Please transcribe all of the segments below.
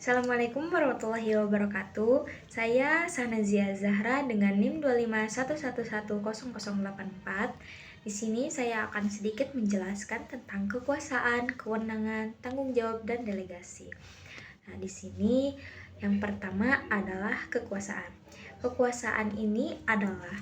Assalamualaikum warahmatullahi wabarakatuh. Saya Sanazia Zahra dengan NIM 251110084. Di sini saya akan sedikit menjelaskan tentang kekuasaan, kewenangan, tanggung jawab, dan delegasi. Nah, di sini yang pertama adalah kekuasaan. Kekuasaan ini adalah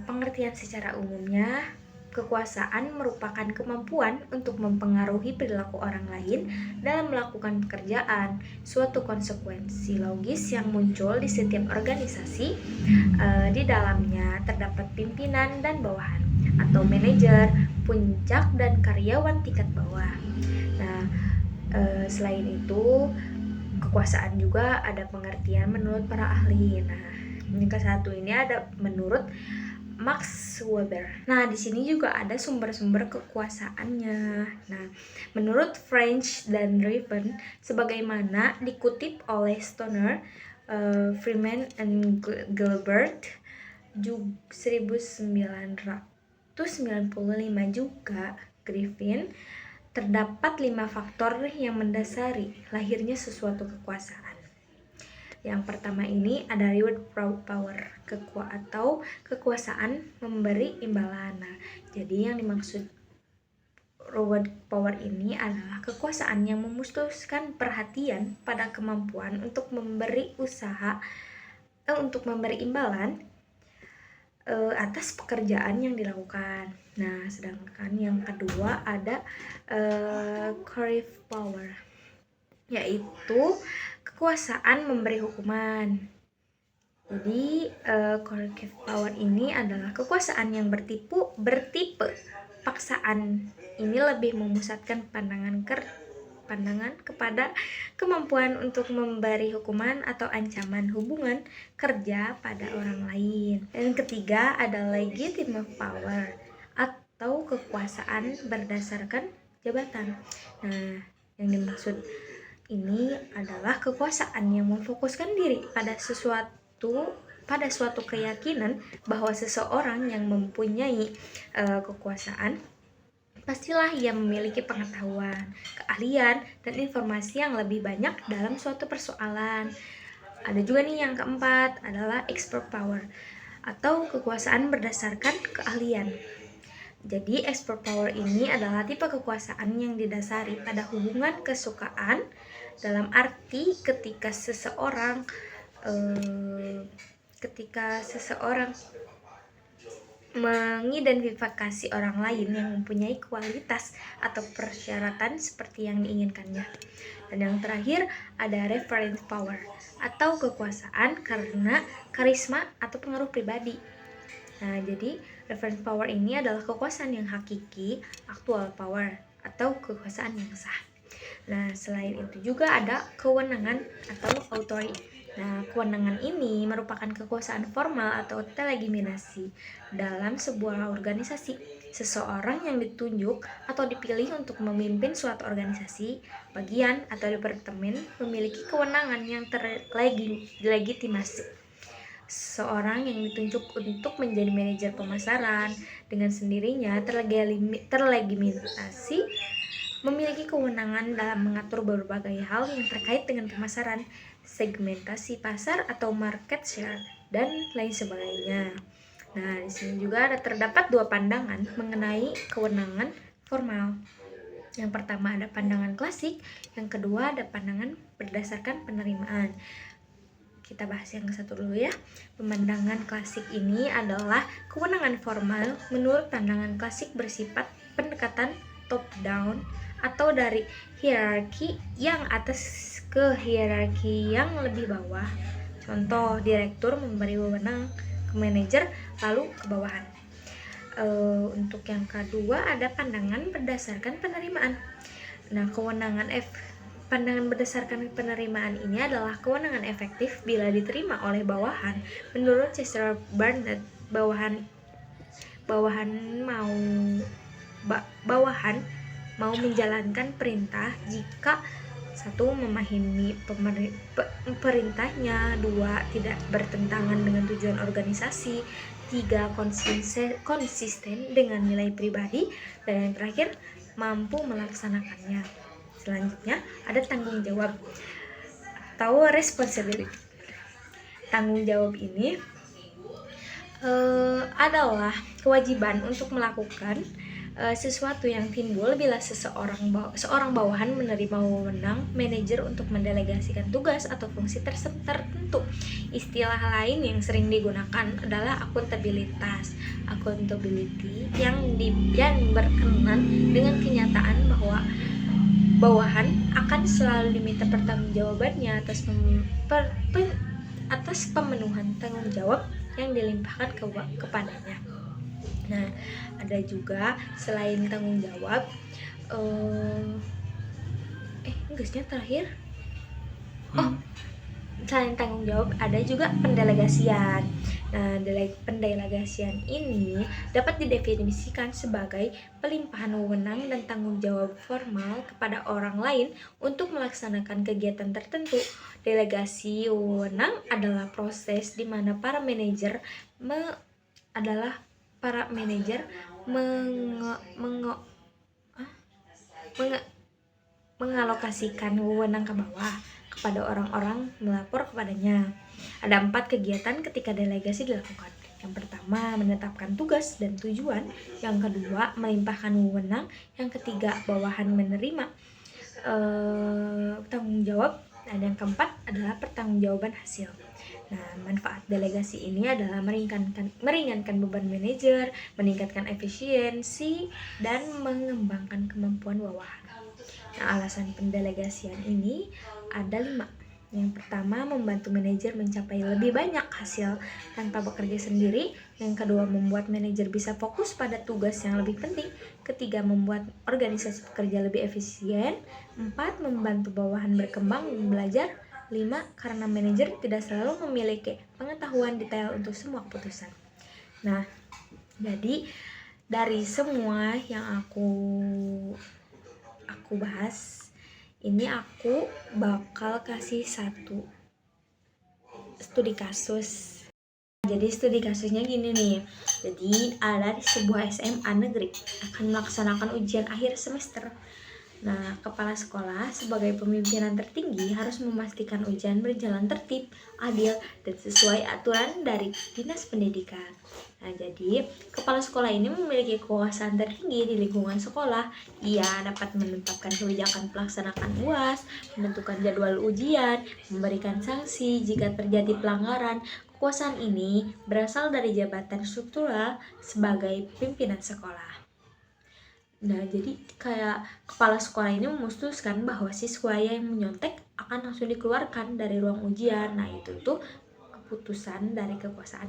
pengertian secara umumnya. Kekuasaan merupakan kemampuan untuk mempengaruhi perilaku orang lain dalam melakukan pekerjaan, suatu konsekuensi logis yang muncul di setiap organisasi. Di dalamnya terdapat pimpinan dan bawahan, atau manajer, puncak, dan karyawan tingkat bawah. Nah, selain itu, kekuasaan juga ada pengertian menurut para ahli. Nah, yang ke satu ini ada menurut Max Weber. Nah, di sini juga ada sumber-sumber kekuasaannya. Nah, menurut French dan Raven, sebagaimana dikutip oleh Stoner, Freeman and Gilbert, 1995 juga Griffin, terdapat 5 faktor yang mendasari lahirnya sesuatu kekuasaan. Yang pertama ini ada reward power, atau kekuasaan memberi imbalan. Nah, jadi yang dimaksud reward power ini adalah kekuasaan yang memutuskan perhatian pada kemampuan untuk memberi untuk memberi imbalan atas pekerjaan yang dilakukan. Nah, sedangkan yang kedua ada corrective power, yaitu kekuasaan memberi hukuman. Jadi corrective power ini adalah kekuasaan yang bertipe paksaan. Ini lebih memusatkan pandangan kepada kemampuan untuk memberi hukuman atau ancaman hubungan kerja pada orang lain. Dan ketiga ada legitimate power, atau kekuasaan berdasarkan jabatan. Nah, yang dimaksud ini adalah kekuasaan yang memfokuskan diri pada suatu keyakinan bahwa seseorang yang mempunyai kekuasaan pastilah ia memiliki pengetahuan, keahlian, dan informasi yang lebih banyak dalam suatu persoalan. Ada juga nih yang keempat adalah expert power, atau kekuasaan berdasarkan keahlian. Jadi expert power ini adalah tipe kekuasaan yang didasari pada hubungan kesukaan, dalam arti ketika seseorang mengidentifikasi orang lain yang mempunyai kualitas atau persyaratan seperti yang diinginkannya. Dan yang terakhir ada reference power, atau kekuasaan karena karisma atau pengaruh pribadi. Nah, jadi reference power ini adalah kekuasaan yang hakiki, actual power, atau kekuasaan yang sah. Nah, selain itu juga ada kewenangan atau authority. Nah, kewenangan ini merupakan kekuasaan formal atau delegitimasi dalam sebuah organisasi. Seseorang yang ditunjuk atau dipilih untuk memimpin suatu organisasi, bagian, atau departemen memiliki kewenangan yang terlegitimasi. Seorang yang ditunjuk untuk menjadi manajer pemasaran dengan sendirinya terlegitimasi memiliki kewenangan dalam mengatur berbagai hal yang terkait dengan pemasaran, segmentasi pasar atau market share, dan lain sebagainya. Nah, di sini juga terdapat dua pandangan mengenai kewenangan formal. Yang pertama ada pandangan klasik, yang kedua ada pandangan berdasarkan penerimaan. Kita bahas yang satu dulu ya. Pemandangan klasik ini adalah kewenangan formal. Menurut pandangan klasik bersifat pendekatan top down, atau dari hierarki yang atas ke hierarki yang lebih bawah. Contoh, direktur memberi wewenang ke manajer lalu ke bawahan. Untuk yang kedua ada pandangan berdasarkan penerimaan. Nah, pandangan berdasarkan penerimaan ini adalah kewenangan efektif bila diterima oleh bawahan. Menurut Chester Barnett, bawahan mau menjalankan perintah jika 1. memahami perintahnya, 2. tidak bertentangan dengan tujuan organisasi, 3. konsisten dengan nilai pribadi, dan yang terakhir mampu melaksanakannya. Selanjutnya ada tanggung jawab atau responsibility. Tanggung jawab ini adalah kewajiban untuk melakukan sesuatu yang timbul bila seorang bawahan menerima wewenang manajer untuk mendelegasikan tugas atau fungsi tertentu. Istilah lain yang sering digunakan adalah accountability yang berkenan dengan kenyataan bahwa bawahan akan selalu diminta pertanggungjawabannya atas pemenuhan tanggung jawab yang dilimpahkan kepadanya. Nah, ada juga selain tanggung jawab, terakhir. Selain tanggung jawab ada juga pendelegasian. Nah, pendelegasian ini dapat didefinisikan sebagai pelimpahan wewenang dan tanggung jawab formal kepada orang lain untuk melaksanakan kegiatan tertentu. Delegasi wewenang adalah proses di mana para manajer mengalokasikan wewenang ke bawah kepada orang-orang melapor kepadanya. Ada 4 kegiatan ketika delegasi dilakukan. Yang pertama, menetapkan tugas dan tujuan. Yang kedua, melimpahkan wewenang. Yang ketiga, bawahan menerima tanggung jawab. Dan yang keempat adalah pertanggungjawaban hasil. Nah, manfaat delegasi ini adalah meringankan beban manajer, meningkatkan efisiensi, dan mengembangkan kemampuan bawahan. Nah, alasan pendelegasian ini ada 5. Yang pertama, membantu manajer mencapai lebih banyak hasil tanpa bekerja sendiri. Yang kedua, membuat manajer bisa fokus pada tugas yang lebih penting. Ketiga, membuat organisasi bekerja lebih efisien. 4, membantu bawahan berkembang dan belajar. 5, karena manajer tidak selalu memiliki pengetahuan detail untuk semua keputusan. Nah, jadi dari semua yang aku bahas, ini aku bakal kasih 1 studi kasus. Jadi studi kasusnya gini nih. Jadi ada di sebuah SMA negeri akan melaksanakan ujian akhir semester. Nah, kepala sekolah sebagai pemimpinan tertinggi harus memastikan ujian berjalan tertib, adil, dan sesuai aturan dari Dinas Pendidikan. Nah, jadi kepala sekolah ini memiliki kekuasaan tertinggi di lingkungan sekolah. Ia dapat menetapkan kebijakan pelaksanaan UAS, menentukan jadwal ujian, memberikan sanksi jika terjadi pelanggaran. Kekuasaan ini berasal dari jabatan struktural sebagai pimpinan sekolah. Nah, jadi kayak kepala sekolah ini memutuskan bahwa siswa yang menyontek akan langsung dikeluarkan dari ruang ujian. Nah, itu tuh keputusan dari kekuasaan.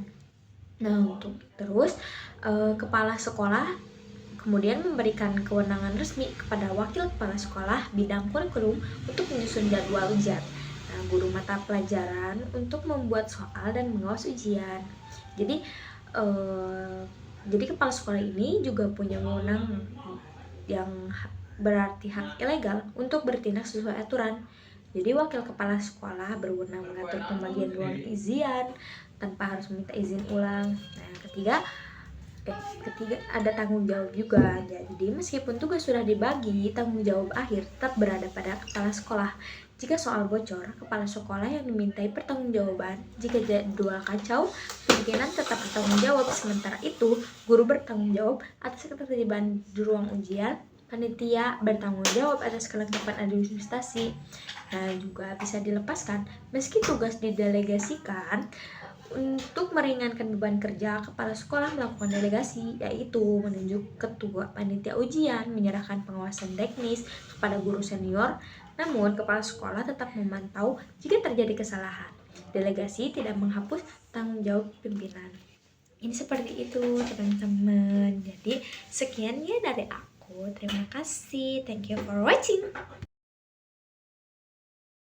Nah, untuk terus kepala sekolah kemudian memberikan kewenangan resmi kepada wakil kepala sekolah bidang kurikulum untuk menyusun jadwal ujian. Nah, guru mata pelajaran untuk membuat soal dan mengawas ujian. Jadi kepala sekolah ini juga punya wewenang yang berarti hak ilegal untuk bertindak sesuai aturan. Jadi wakil kepala sekolah berwenang mengatur pembagian ruang ujian tanpa harus meminta izin ulang. Nah, yang ketiga ada tanggung jawab juga. Jadi meskipun tugas sudah dibagi, tanggung jawab akhir tetap berada pada kepala sekolah. Jika soal bocor, kepala sekolah yang dimintai pertanggungjawaban. Jika jadwal kacau, pimpinan tetap bertanggung jawab. Sementara itu, guru bertanggung jawab atas ketertiban di ruang ujian. Panitia bertanggung jawab atas kelengkapan administrasi. Nah, juga bisa dilepaskan meski tugas didelegasikan. Untuk meringankan beban kerja, kepala sekolah melakukan delegasi, yaitu menunjuk ketua panitia ujian, menyerahkan pengawasan teknis kepada guru senior. Namun, kepala sekolah tetap memantau jika terjadi kesalahan. Delegasi tidak menghapus tanggung jawab pimpinan. Ini seperti itu, teman-teman. Jadi, sekian ya dari aku. Terima kasih. Thank you for watching.